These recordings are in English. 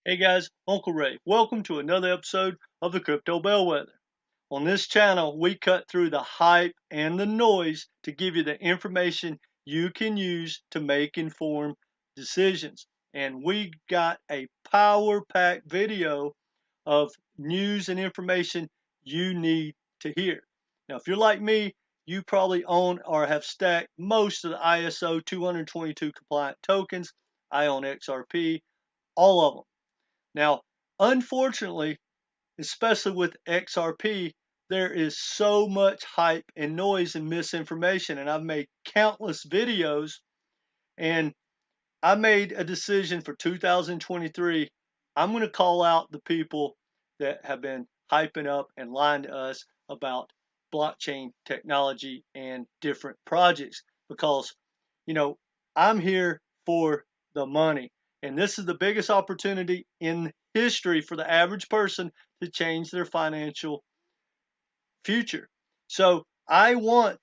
Hey guys, Uncle Ray. Welcome to another episode of the Crypto Bellwether. On this channel, we cut through the hype and the noise to give you the information you can use to make informed decisions. And we got a power-packed video of news and information you need to hear. Now, if you're like me, you probably own or have stacked most of the ISO20022 compliant tokens. I own XRP, all of them. Now, unfortunately, especially with XRP, there is so much hype and noise and misinformation, and I've made countless videos, and I made a decision for 2023. I'm going to call out the people that have been hyping up and lying to us about blockchain technology and different projects because, I'm here for the money. And this is the biggest opportunity in history for the average person to change their financial future. So I want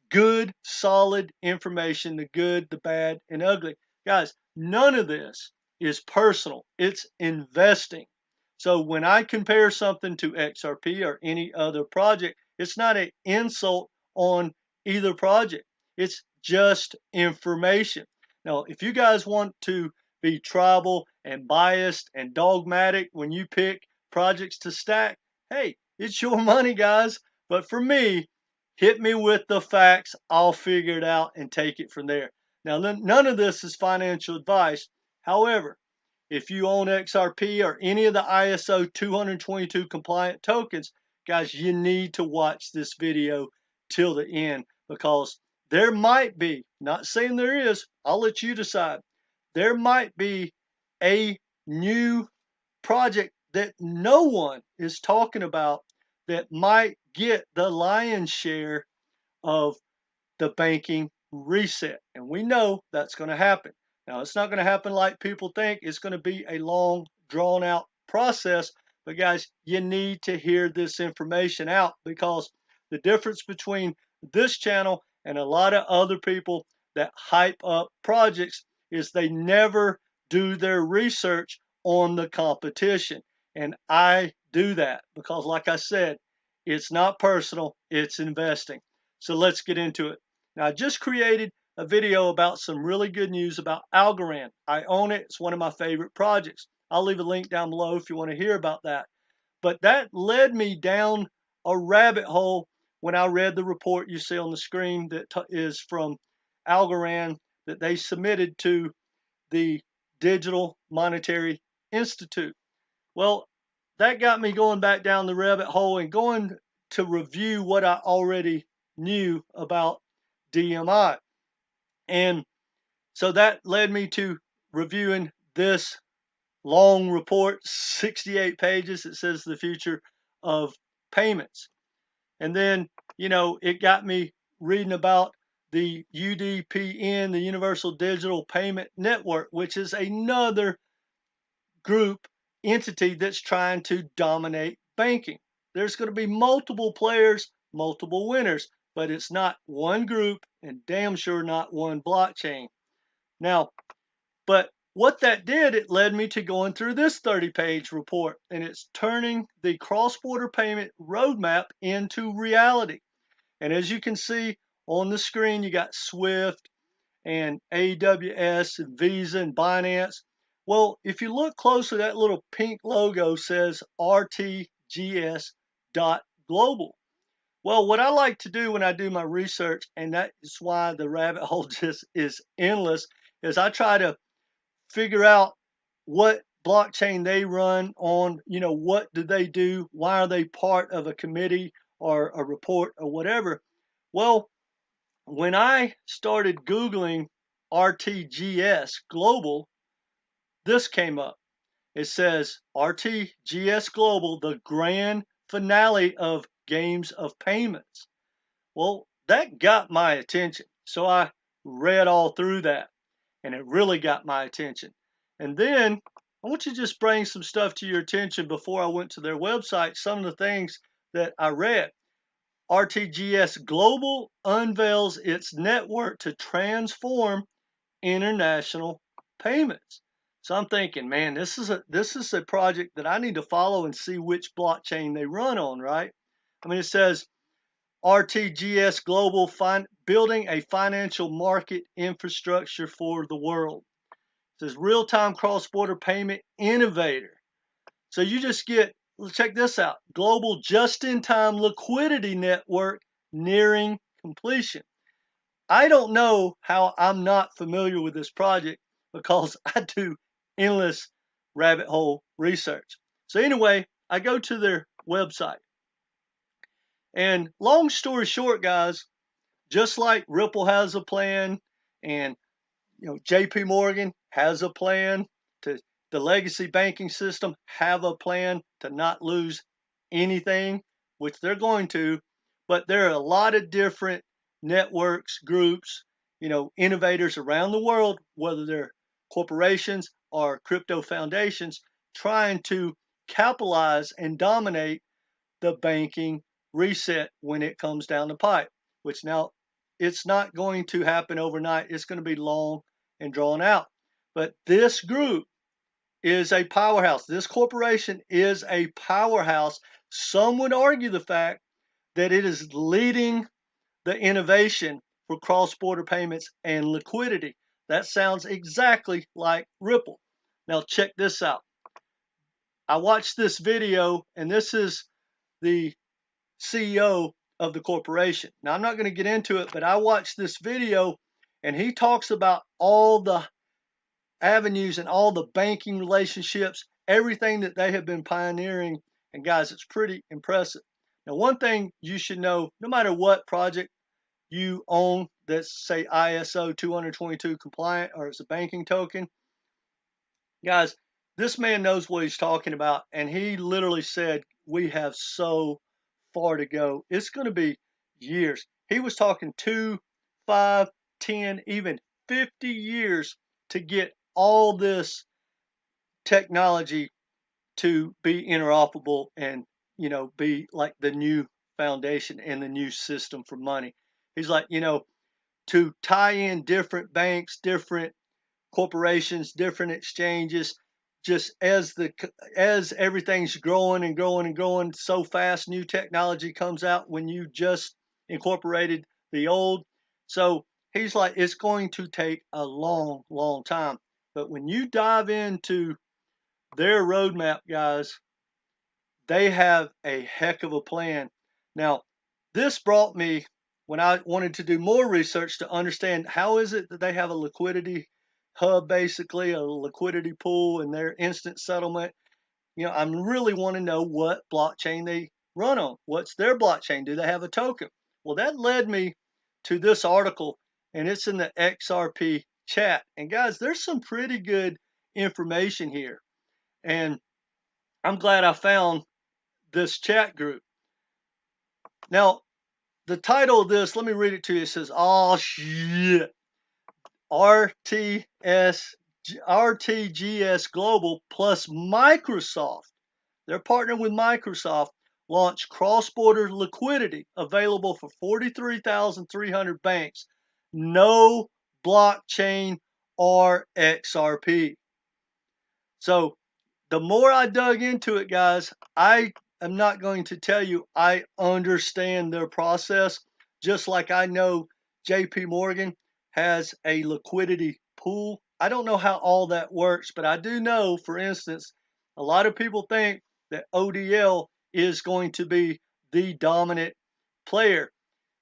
good, solid information, the good, the bad, and ugly. Guys, none of this is personal. It's investing. So when I compare something to XRP or any other project, it's not an insult on either project. It's just information. Now, if you guys want to be tribal and biased and dogmatic when you pick projects to stack, hey, it's your money, guys. But for me, hit me with the facts. I'll figure it out and take it from there. Now, none of this is financial advice. However, if you own XRP or any of the ISO 222 compliant tokens, guys, you need to watch this video till the end because there might be, not saying there is, I'll let you decide, there might be a new project that no one is talking about that might get the lion's share of the banking reset. And we know that's going to happen. Now, it's not going to happen like people think. It's going to be a long, drawn out process. But guys, you need to hear this information out because the difference between this channel and a lot of other people that hype up projects is they never do their research on the competition. And I do that because, like I said, it's not personal, it's investing. So let's get into it. Now, I just created a video about some really good news about Algorand. I own it. It's one of my favorite projects. I'll leave a link down below if you want to hear about that. But that led me down a rabbit hole when I read the report you see on the screen that is from Algorand that they submitted to the Digital Monetary Institute. Well, that got me going back down the rabbit hole and going to review what I already knew about DMI. And so that led me to reviewing this long report, 68 pages. It says the future of payments. And then, it got me reading about the UDPN, the Universal Digital Payment Network, which is another group entity that's trying to dominate banking. There's going to be multiple players, multiple winners, but it's not one group and damn sure not one blockchain. Now, but what that did, it led me to going through this 30-page report, and it's turning the cross-border payment roadmap into reality. And as you can see on the screen, you got SWIFT and AWS and Visa and Binance. Well, if you look closely, that little pink logo says RTGS.global. Well, what I like to do when I do my research, and that is why the rabbit hole just is endless, is I try to figure out what blockchain they run on, what do they do, why are they part of a committee or a report or whatever. Well, when I started Googling RTGS.global, this came up. It says RTGS.global, the grand finale of games of payments. Well, that got my attention. So I read all through that, and it really got my attention. And then I want you to just bring some stuff to your attention before I went to their website, some of the things that I read. RTGS.global unveils its network to transform international payments. So I'm thinking, man, this is a project that I need to follow and see which blockchain they run on, right? I mean, it says RTGS.global building a financial market infrastructure for the world. It says real-time cross-border payment innovator. So you just get, check this out, global just-in-time liquidity network nearing completion. I don't know how I'm not familiar with this project because I do endless rabbit hole research. So anyway, I go to their website. And long story short, guys, just like Ripple has a plan and JP Morgan has a plan to the legacy banking system have a plan to not lose anything, which they're going to, but there are a lot of different networks, groups, innovators around the world, whether they're corporations or crypto foundations, trying to capitalize and dominate the banking reset when it comes down the pipe, which now it's not going to happen overnight. It's going to be long and drawn out. But this group is a powerhouse. This corporation is a powerhouse. Some would argue the fact that it is leading the innovation for cross-border payments and liquidity. That sounds exactly like Ripple. Now check this out. I watched this video, and this is the CEO of the corporation. Now, I'm not going to get into it, but I watched this video and he talks about all the avenues and all the banking relationships, everything that they have been pioneering. And guys, it's pretty impressive. Now, one thing you should know, no matter what project you own that's, say, ISO20022 compliant or it's a banking token, guys, this man knows what he's talking about. And he literally said, we have so far to go. It's going to be years. He was talking 2, 5, 10, even 50 years to get all this technology to be interoperable and, be like the new foundation and the new system for money. He's like, to tie in different banks, different corporations, different exchanges, just as everything's growing and growing and growing so fast, new technology comes out when you just incorporated the old. So he's like, it's going to take a long, long time. But when you dive into their roadmap, guys, they have a heck of a plan. Now, this brought me when I wanted to do more research to understand how is it that they have a liquidity hub, basically a liquidity pool and their instant settlement. I really want to know what blockchain they run on. What's their blockchain? Do they have a token? Well, that led me to this article, and it's in the XRP chat. And guys, there's some pretty good information here. And I'm glad I found this chat group. Now, the title of this, let me read it to you. It says, oh shit, RTGS.global plus Microsoft. They're partnering with Microsoft. Launch cross-border liquidity available for 43,300 banks. No blockchain or XRP. So the more I dug into it, guys, I am not going to tell you I understand their process, just like I know JP Morgan has a liquidity pool. I don't know how all that works, but I do know, for instance, a lot of people think that ODL is going to be the dominant player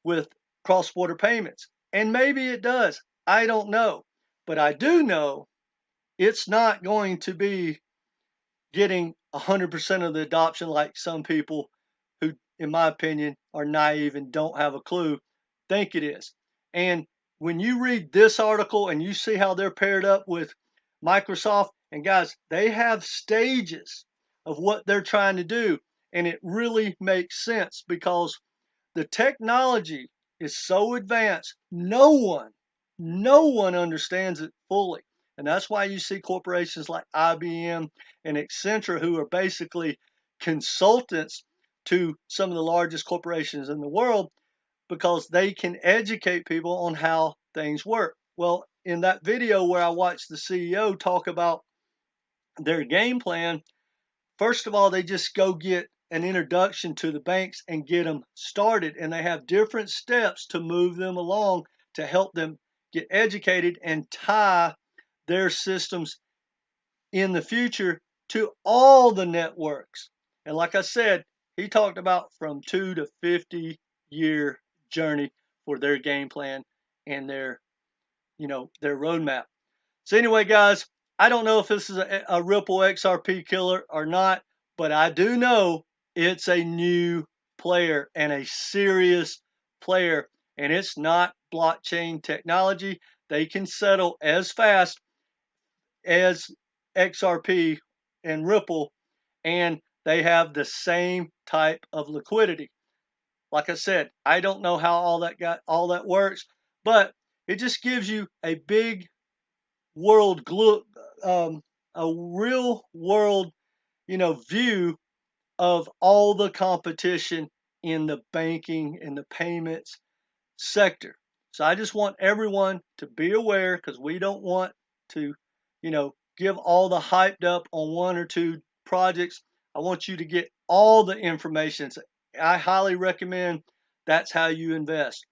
with cross-border payments. And maybe it does. I don't know. But I do know it's not going to be getting 100% of the adoption like some people who, in my opinion, are naive and don't have a clue think it is. And when you read this article and you see how they're paired up with Microsoft, and guys, they have stages of what they're trying to do, and it really makes sense because the technology is so advanced, no one understands it fully. And that's why you see corporations like IBM and Accenture, who are basically consultants to some of the largest corporations in the world, because they can educate people on how things work. Well, in that video where I watched the CEO talk about their game plan, first of all, they just go get an introduction to the banks and get them started. And they have different steps to move them along to help them get educated and tie their systems in the future to all the networks. And like I said, he talked about from 2 to 50-year journey for their game plan and their roadmap. So anyway, guys, I don't know if this is a Ripple XRP killer or not, but I do know it's a new player and a serious player, and it's not blockchain technology. They can settle as fast as XRP and Ripple, and they have the same type of liquidity. Like I said, I don't know how all that works, but it just gives you a big world a real world view of all the competition in the banking and the payments sector. So I just want everyone to be aware, because we don't want to give all the hyped up on one or two projects. I want you to get all the information. So I highly recommend that's how you invest.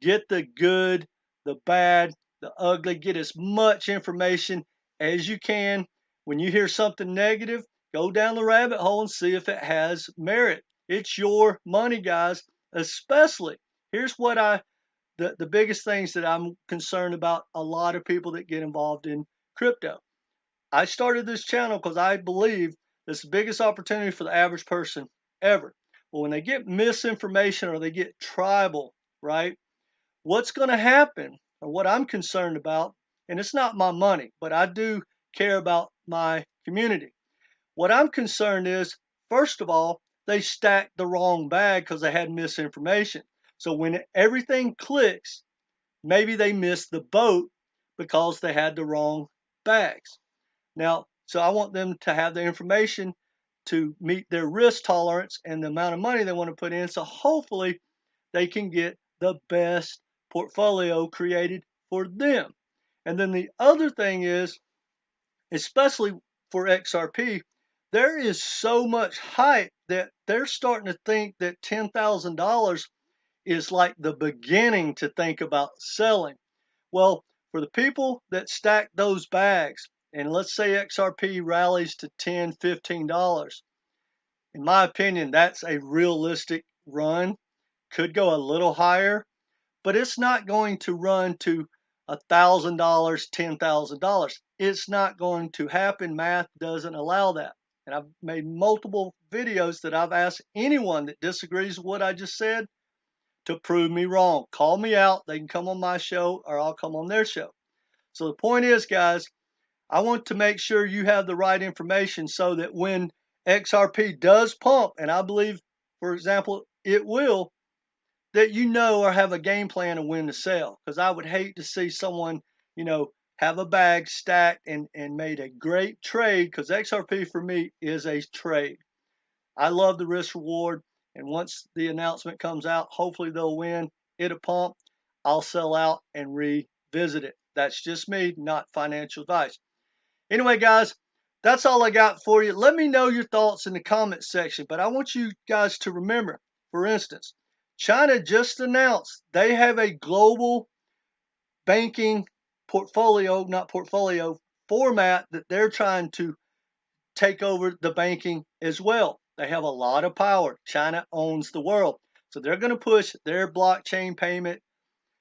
Get the good, the bad, the ugly. Get as much information as you can. When you hear something negative, go down the rabbit hole and see if it has merit. It's your money, guys. Especially, here's what the biggest things that I'm concerned about a lot of people that get involved in crypto. I started this channel because I believe it's the biggest opportunity for the average person ever. But when they get misinformation or they get tribal, right? What's going to happen, or what I'm concerned about, and it's not my money, but I do care about my community. What I'm concerned is, first of all, they stacked the wrong bag because they had misinformation. So when everything clicks, maybe they missed the boat because they had the wrong bags. Now, so I want them to have the information to meet their risk tolerance and the amount of money they want to put in. So hopefully they can get the best portfolio created for them. And then the other thing is, especially for XRP, there is so much hype that they're starting to think that $10,000 is like the beginning to think about selling. Well, for the people that stack those bags, and let's say XRP rallies to $10, $15, in my opinion, that's a realistic run. Could go a little higher, but it's not going to run to $1,000, $10,000. It's not going to happen. Math doesn't allow that. And I've made multiple videos that I've asked anyone that disagrees with what I just said to prove me wrong. Call me out. They can come on my show or I'll come on their show. So the point is, guys, I want to make sure you have the right information so that when XRP does pump, and I believe, for example, it will, that you know or have a game plan of when to sell. Because I would hate to see someone, have a bag stacked and made a great trade, because XRP for me is a trade. I love the risk reward. And once the announcement comes out, hopefully they'll win. It'll pump. I'll sell out and revisit it. That's just me, not financial advice. Anyway, guys, that's all I got for you. Let me know your thoughts in the comments section. But I want you guys to remember, for instance, China just announced they have a global banking format that they're trying to take over the banking as well. They have a lot of power. China owns the world. So they're going to push their blockchain payment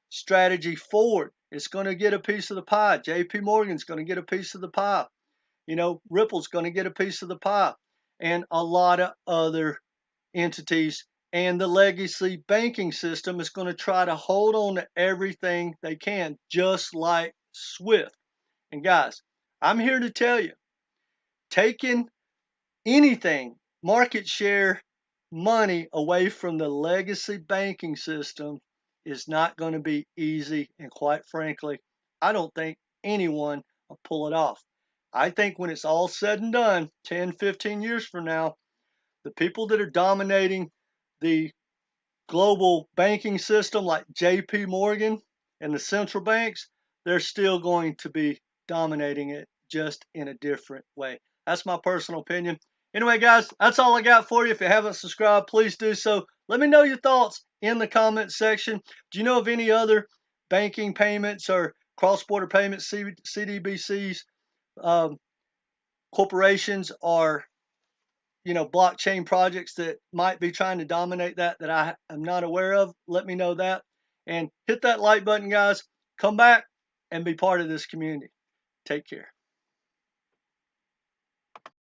strategy forward. It's going to get a piece of the pie. JP Morgan's going to get a piece of the pie. Ripple's going to get a piece of the pie. And a lot of other entities. And the legacy banking system is going to try to hold on to everything they can, just like SWIFT. And guys, I'm here to tell you, taking anything, market share, money away from the legacy banking system is not going to be easy. And quite frankly, I don't think anyone will pull it off. I think when it's all said and done, 10, 15 years from now, the people that are dominating the global banking system like JP Morgan and the central banks, they're still going to be dominating it, just in a different way. That's my personal opinion. Anyway, guys, that's all I got for you. If you haven't subscribed, please do so. Let me know your thoughts in the comment section. Do you know of any other banking payments or cross-border payments, CBDC'S, corporations, or blockchain projects that might be trying to dominate that I am not aware of? Let me know that. And hit that like button, guys. Come back and be part of this community. Take care.